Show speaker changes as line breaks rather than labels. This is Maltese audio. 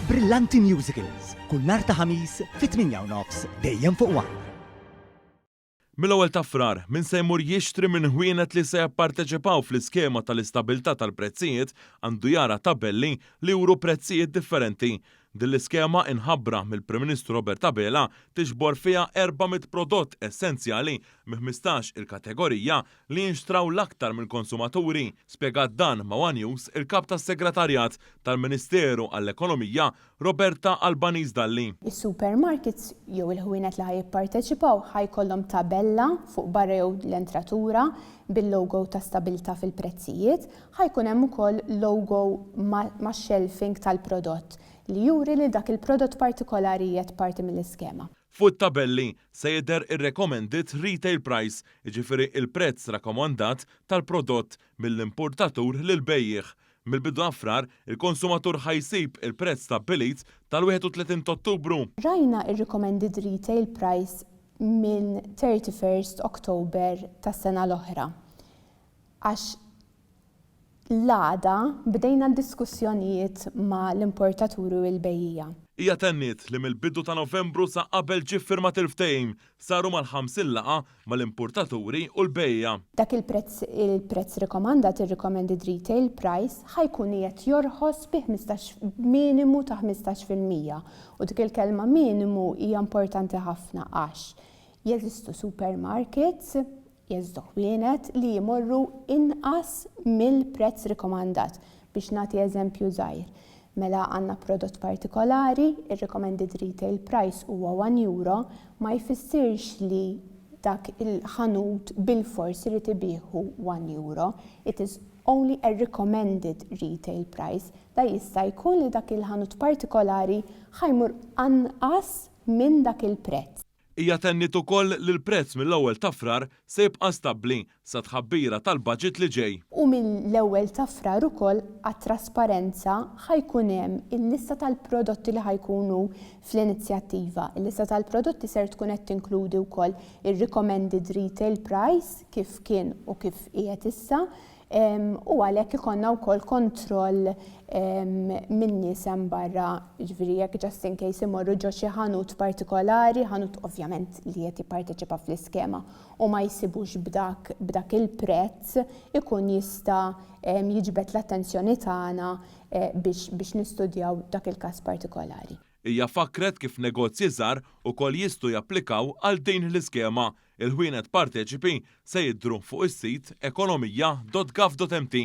Brillanti Musicals, kull nhar ta' ħamis fit-8:30 dejjem fuq One.
Mill-ewwel ta' frar, min se jmur jixtri minn ħwienet li se japparteċipaw fl-iskema tal-istabilità tal-prezzijiet għandu jara tabelli li juru prezzijiet differenti. Din l-iskema inħabbra mill-Prim Ministru Robert Abela tiġbor fiha 400 prodott essenzjali minn 15 il-kategorija li jinxtraw l-aktar mill-konsumaturi. Spjegat dan ma' One News il-kap tas-Segretarjat tal-Ministeru għall-Ekonomija Roberta Albaniz Dalli.
Is-supermarkets jew il-ħwienet li ħajjipparteċipaw ħajkollhom tabella fuq barra jew l-entratura bil-logo ta' stabilità fil-prezzijiet, ħajkun hemm ukoll logo ma' shelving tal-prodott li juri li dak il-prodott partikolari jiet parti mill-iskema.
Fuq tabelli se jidher ir-recommended retail price, jiġifieri il-prezz rakkomandat tal-prodott mill-importatur lil bejjieħ. Mill-bidu għafrar, il-konsumatur ħajsib il-prezz stabbilit tal-31 Ottubru.
Rajna ir-recommended retail price minn 31 Oktober tas-sena l-oħra. Għax l-għada bdejna diskussjonijiet ma' l-importaturi u l-bejjija.
Hija tenniet li mill-bidu ta' Novembru sa' qabel ġie firmat il-ftehim saru mal-50 laqa mal-importaturi u l-bejja.
Dak il-prezz rekomandat, il-recommended retail price, ħajkun qiegħed jorħos bi minimu ta' 15%. U dik il-kelma minimu hija importanti ħafna għax jeżistu supermarkets jeżdu ħwienet li jmorru inqas mill-prezz rikomandat. Biex nagħti eżempju żgħir. Mela għandna prodott partikolari, ir-recommended retail price huwa €1, ma jfissirx li dak il-ħanut bil-fors irid ibieħu €1. It is only a recommended retail price. Da jista' jkun li dak il-ħanut partikolari ħajmur anqas minn dak il-prezz.
Hija tennit ukoll li l-prezz mill-ewwel ta' frar se jibqa' stabbli sa tħabbira tal-baġit li ġej.
U mill-ewwel ta' frar ukoll għat-trasparenza ħajkun hemm il-lista tal-prodotti li ħajkunu fl-inizjattiva. Il-lista tal-prodotti ser tkun qed tinkludi wkoll ir-recommended retail price kif kien u kif qiegħed issa. U għalhekk ikollna wkoll kontroll minn nies hemm barra, ġifieri jekk just in case imorru ġo xi ħanut partikolari, ħanut ovvjament li qed jipparteċipa fl-iskema u ma jsibux b'dak il-prezz, ikun jista' jiġbed l-attenzjoni tagħna biex nistudjaw dak il-każ partikolari.
Hija fakret kif negozji żgħar ukoll jistgħu japplikaw għal din l-iskema. Il-ħwienet parteċipi se jidhru fuq is-sit ekonomija.gov.mt.